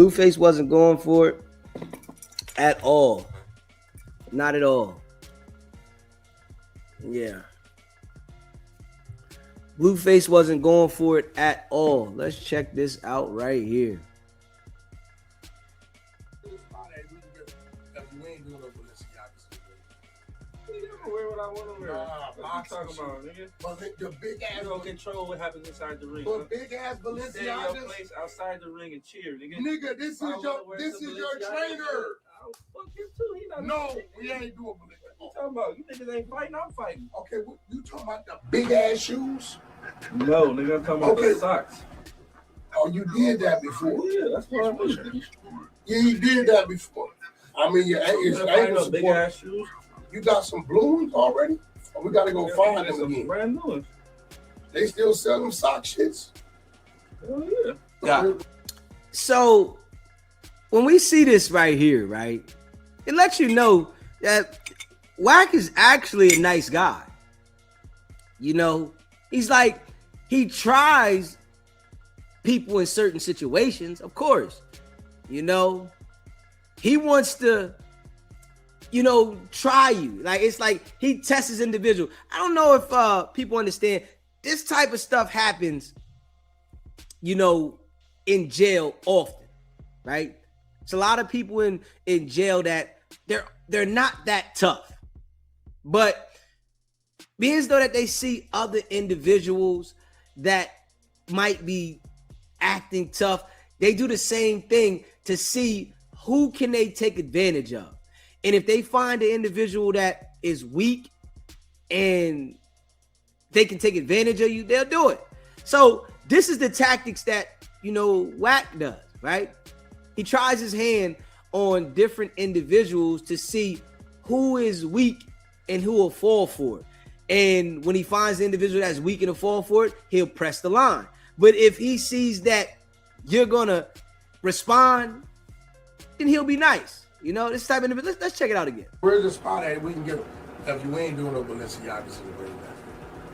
Blueface wasn't going for it at all. Not at all. Yeah. Blueface wasn't going for it at all. Let's check this out right here. Wear what I want to wear. I'm talking about, nigga. But the big ass. You don't control what happens inside the ring. But big ass Balenciagas. Stay in your Balenciagas. place outside the ring and cheer, nigga. Nigga, this is your trainer. Oh, fuck him too. He not. No, we ain't doing Balenciagas. What you talking about? You niggas ain't fighting. I'm fighting. Okay, what, you talking about the big ass shoes? No, nigga. I'm talking about the socks. Oh, you did that before? Yeah, that's what I'm doing. Yeah, you did that before. I mean, your ankle big ass shoes. You got some blue ones already? Or we gotta go find them again. Brand new ones. They still sell them sock shits? Hell yeah. Yeah. So when we see this right here, right, it lets you know that Wack is actually a nice guy. You know, he's like, he tries people in certain situations, of course. You know, he wants to, you know, try you. Like, it's like he tests his individual. I don't know if people understand this type of stuff happens, you know, in jail often, right? It's a lot of people in jail that they're not that tough. But being as though that they see other individuals that might be acting tough, they do the same thing to see who can they take advantage of. And if they find an individual that is weak and they can take advantage of you, they'll do it. So this is the tactics that, you know, Wack does, right? He tries his hand on different individuals to see who is weak and who will fall for it. And when he finds the individual that's weak and will fall for it, he'll press the line. But if he sees that you're going to respond, then he'll be nice. You know, this type of individual. Let's check it out again. Where's the spot at? We can get if you ain't doing no Balenciagas in the ring.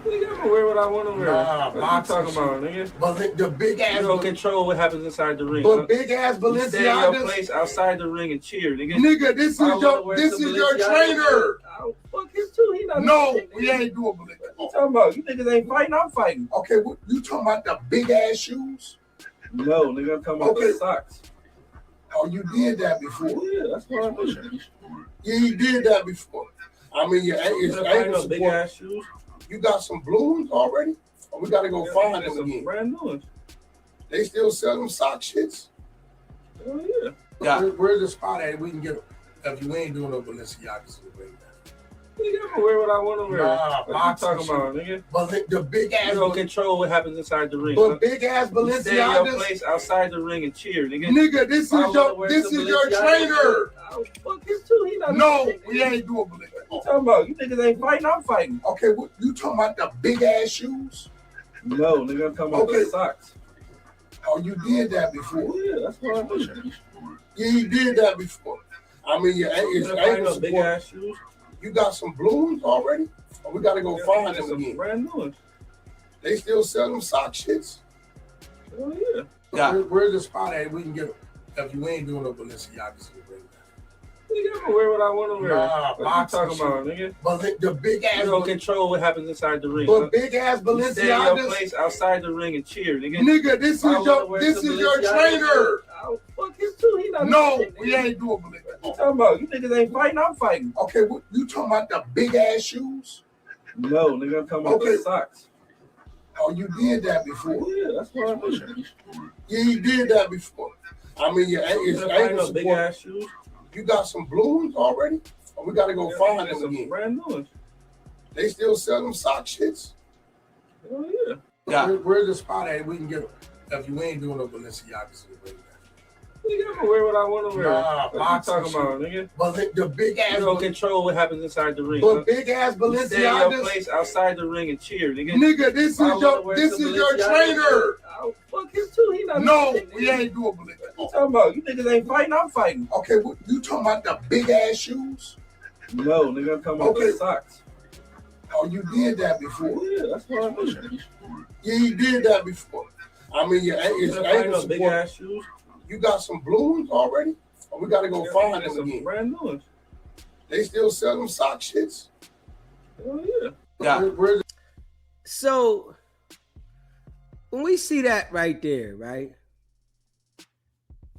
Nigga, I'm gonna wear what I want to wear. What you talking about, nigga? But the big ass. You don't control what happens inside the ring. But big ass Balenciagas. Stay in your place outside the ring and cheer, nigga. Nigga, this is your trainer. Oh, fuck him too. He not. No, we ain't doing Balenciagas. What you talking about? You niggas ain't fighting. I'm fighting. Okay, what, you talking about the big ass shoes? No, nigga. I'm talking about the socks. Oh, you did that before? Yeah, that's what I'm doing. Yeah, you did that before. I mean, your ankle big ass shoes. You got some blue ones already? Or we gotta go find them again. Brand new ones. They still sell them sock shits? Hell yeah. Where's the spot at? We can get if you ain't doing no Balenciagas in the ring. Nigga, I'm gonna wear what I want to wear. What you talking about, nigga? But the big ass. You don't control what happens inside the ring. But big ass Balenciagas. Stay in your place outside the ring and cheer, nigga. Nigga, this is your trainer. Oh, fuck him too. He not. No, we ain't doing Balenciagas. What you talking about? You niggas ain't fighting. I'm fighting. Okay, what, you talking about the big ass shoes? No, nigga. I'm talking about the socks. Oh, you did that before? Yeah, that's what I'm doing. Yeah, you did that before. I mean, your ankle big ass shoes. You got some blue ones already? Or we gotta go find them again. Brand new ones. They still sell them sock shits? Hell yeah. Where's the spot at? We can get if you ain't doing no Balenciagas in the ring. Nigga, I'm gonna wear what I want to wear. What you talking about, nigga? But the big ass. You don't control what happens inside the ring. But big ass Balenciagas. Stay in your place outside the ring and cheer, nigga. Nigga, this is your trainer. Oh, fuck him too. He not. No, we ain't doing Balenciagas. What you talking about? You niggas ain't fighting. I'm fighting. Okay, what, you talking about the big ass shoes? No, nigga. I'm talking about the socks. Oh, you did that before? Yeah, that's what I'm doing. Yeah, you did that before. I mean, your ankle big ass shoes. You got some blue ones already? Or we gotta go find them again. Brand new ones. They still sell them sock shits? Hell yeah. Where's the spot at? We can get if you ain't doing no Balenciagas in the ring. Nigga, I'm gonna wear what I want to wear. What you talking about, nigga? But the big ass. You don't control what happens inside the ring. But big ass Balenciagas. Stay in your place outside the ring and cheer, nigga. Nigga, this is your trainer. Oh, fuck him too. He not. No, we ain't doing Balenciagas. What you talking about? You niggas ain't fighting. I'm fighting. Okay, what, you talking about the big ass shoes? No, nigga. I'm talking about the socks. Oh, you did that before? Yeah, that's what I'm doing. Yeah, you did that before. I mean, your ankle big ass shoes. You got some blue ones already? Or we gotta go find them some again? brand new ones. They still sell them sock shits? Oh yeah. Yeah. So when we see that right there, right?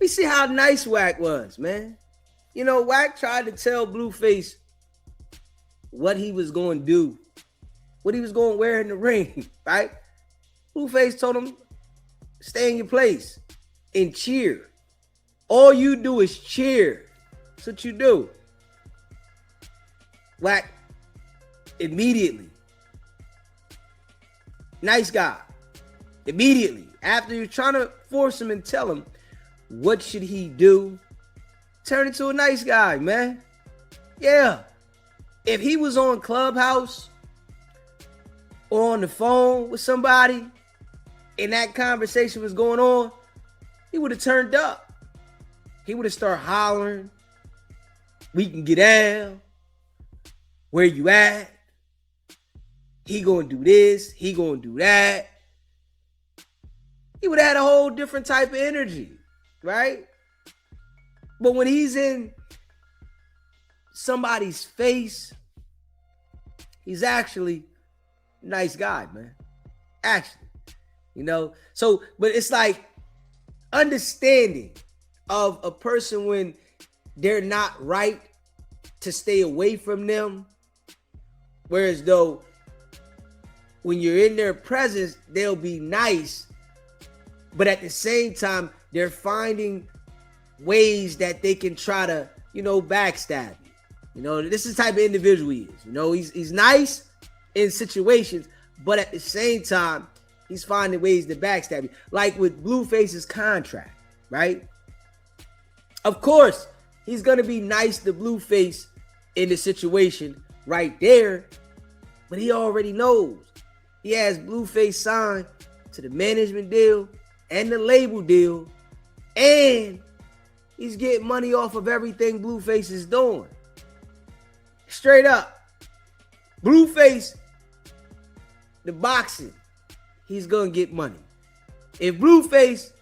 We see how nice Wack was, man. You know, Wack tried to tell Blueface what he was going to do, what he was going to wear in the ring, right? Blueface told him, stay in your place and cheer. All you do is cheer. That's what you do. Wack immediately. Nice guy. Immediately. After you're trying to force him and tell him what should he do, turn into a nice guy, man. Yeah. If he was on Clubhouse or on the phone with somebody and that conversation was going on, he would have turned up. He would have started hollering, we can get out. Where you at? He gonna do this, he gonna do that. He would have had a whole different type of energy, right? But when he's in somebody's face, he's actually a nice guy, man. Actually, you know? So, but it's like understanding of a person when they're not right to stay away from them. Whereas though, when you're in their presence, they'll be nice. But at the same time, they're finding ways that they can try to, you know, backstab you. You know, this is the type of individual he is. You know, he's nice in situations, but at the same time, he's finding ways to backstab you. Like with Blueface's contract, right? Of course, he's going to be nice to Blueface in the situation right there, but he already knows. He has Blueface signed to the management deal and the label deal, and he's getting money off of everything Blueface is doing. Straight up. Blueface, the boxing, he's gonna get money. If Blueface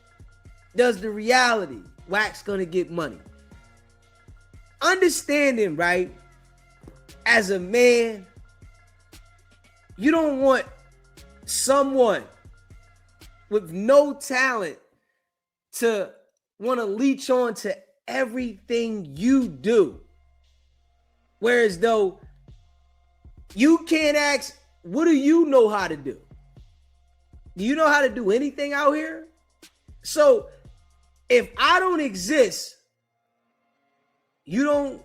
does the reality, Wack's gonna get money. Understanding, right? As a man, you don't want someone with no talent to want to leech on to everything you do. Whereas though you can't ask, what do you know how to do? Do you know how to do anything out here? So if I don't exist, you don't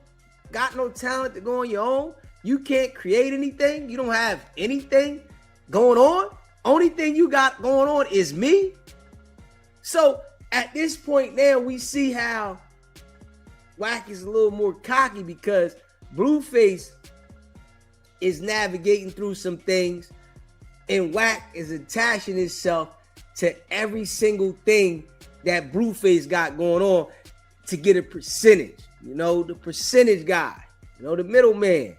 got no talent to go on your own, you can't create anything, you don't have anything going on, only thing you got going on is me. So at this point now, we see how Wack is a little more cocky because Blueface is navigating through some things and Wack is attaching himself to every single thing that Blueface got going on to get a percentage. You know, the percentage guy, you know, the middleman.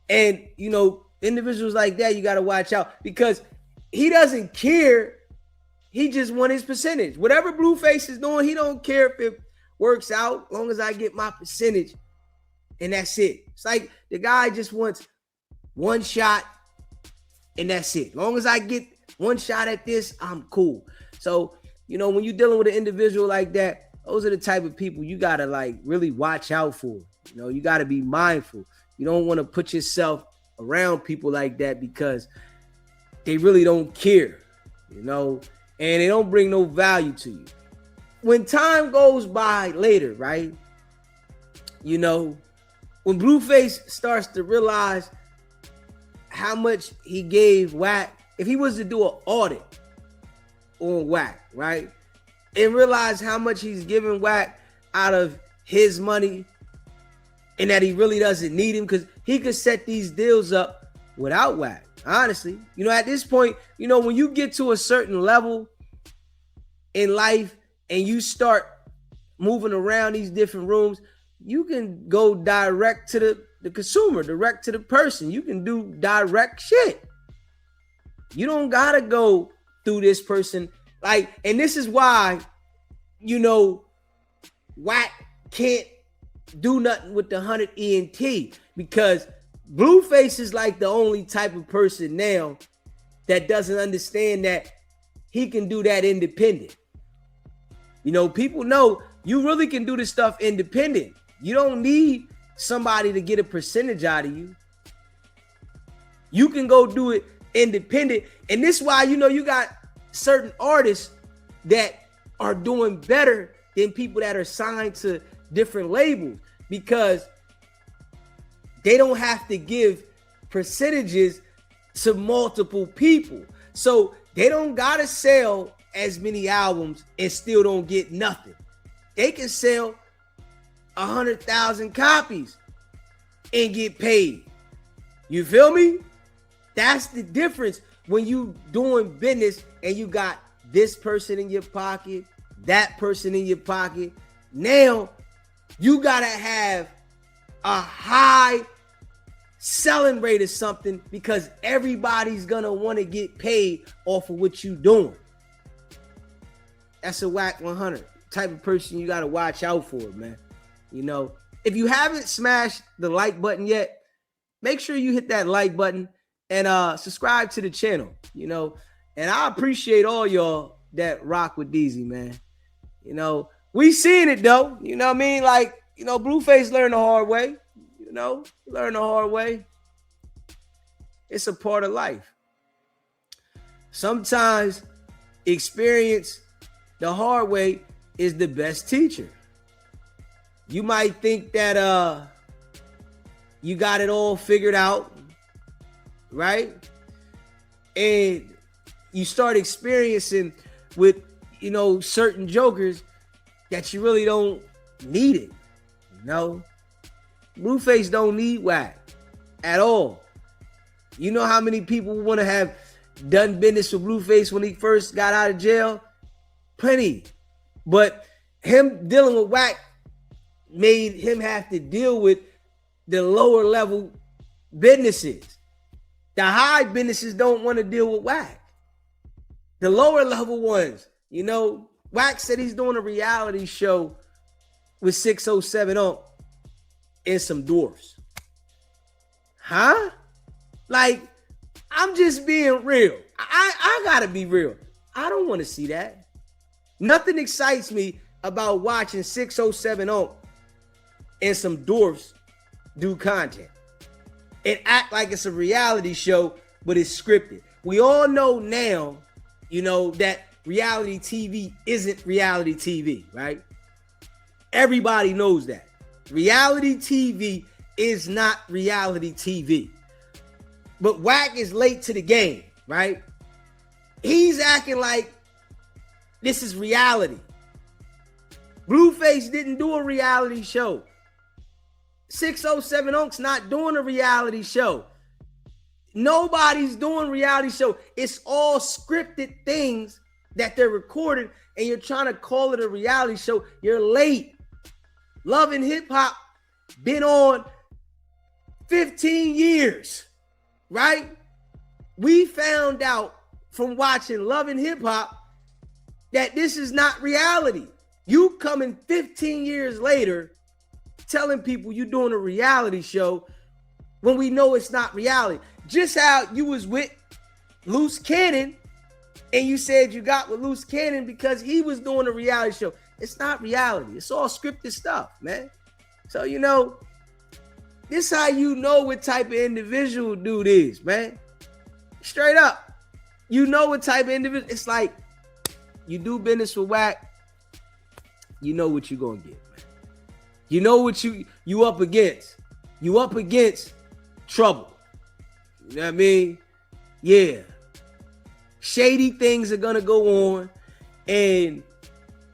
And, you know, individuals like that, you got to watch out because he doesn't care. He just wants his percentage. Whatever Blueface is doing, he don't care if it works out, as long as I get my percentage. And that's it. It's like the guy just wants one shot and that's it. As long as I get one shot at this, I'm cool. So, you know, when you're dealing with an individual like that, those are the type of people you got to like really watch out for. You know, you got to be mindful. You don't want to put yourself around people like that because they really don't care, you know, and they don't bring no value to you. When time goes by later, right? You know, when Blueface starts to realize how much he gave Wack, if he was to do an audit on Wack, right? And realize how much he's giving Wack out of his money and that he really doesn't need him because he could set these deals up without Wack. Honestly, you know, at this point, you know, when you get to a certain level in life and you start moving around these different rooms, you can go direct to the consumer, direct to the person. You can do direct shit. You don't gotta go through this person. Like, and this is why Wack can't do nothing with the 100 ENT because Blueface is like the only type of person now that doesn't understand that he can do that independent. People know you really can do this stuff independent. You don't need somebody to get a percentage out of you. You can go do it independent. And this is why, you got certain artists that are doing better than people that are signed to different labels because they don't have to give percentages to multiple people. So they don't got to sell as many albums and still don't get nothing. They can sell 100,000 copies and get paid. You feel me? That's the difference when you doing business and you got this person in your pocket, that person in your pocket. Now you gotta have a high selling rate or something because everybody's gonna want to get paid off of what you doing. That's a Wack 100 type of person you gotta watch out for, man. If you haven't smashed the like button yet, make sure you hit that like button and subscribe to the channel. And I appreciate all y'all that rock with Deezy, man. We seeing it though. You know what I mean? Like, Blueface learned the hard way. Learn the hard way. It's a part of life. Sometimes experience the hard way is the best teacher. You might think that you got it all figured out, right? And you start experiencing with, certain jokers that you really don't need it. Blueface don't need Wack at all. You know how many people want to have done business with Blueface when he first got out of jail? Plenty. But him dealing with Wack made him have to deal with the lower level businesses. The high businesses don't want to deal with Wack. The lower level ones, Wack said he's doing a reality show with 607 on and some dwarfs. Huh? Like, I'm just being real. I gotta be real. I don't want to see that. Nothing excites me about watching 607 on and some dwarfs do content and act like it's a reality show, but it's scripted. We all know now, that reality TV isn't reality TV, right? Everybody knows that. Reality TV is not reality TV. But Wack is late to the game, right? He's acting like this is reality. Blueface didn't do a reality show. 607 Unc's not doing a reality show. Nobody's doing reality show. It's all scripted things that they're recording, and you're trying to call it a reality show. You're late. Love and Hip Hop been on 15 years, right? We found out from watching Love and Hip Hop that this is not reality. You coming 15 years later telling people you're doing a reality show when we know it's not reality. Just how you was with Loose Cannon and you said you got with Loose Cannon because he was doing a reality show. It's not reality. It's all scripted stuff, man. So, this how you know what type of individual dude is, man. Straight up. You know what type of individual. It's like you do business with Wack, you know what you're going to get, man. You know what you up against. You up against trouble. You know what I mean? Yeah. Shady things are going to go on. And,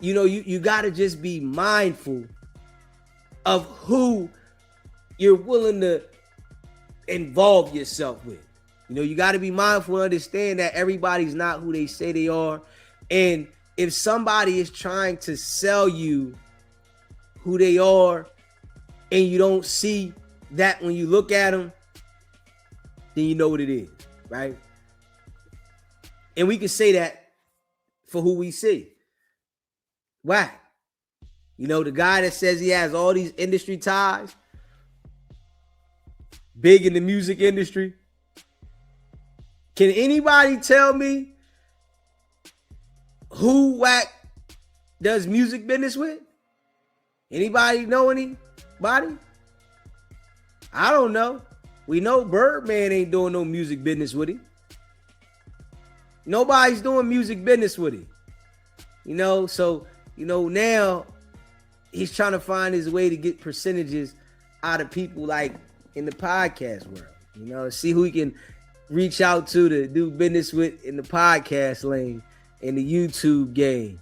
you got to just be mindful of who you're willing to involve yourself with. You got to be mindful and understand that everybody's not who they say they are. And if somebody is trying to sell you who they are and you don't see that when you look at them, then you know what it is, right? And we can say that for who we see. Wack. You know, the guy that says he has all these industry ties, big in the music industry. Can anybody tell me who Wack does music business with? Anybody know anybody? I don't know. We know Birdman ain't doing no music business with him. Nobody's doing music business with him. You know, so, you know, now he's trying to find his way to get percentages out of people like in the podcast world. You know, see who he can reach out to do business with in the podcast lane, in the YouTube game.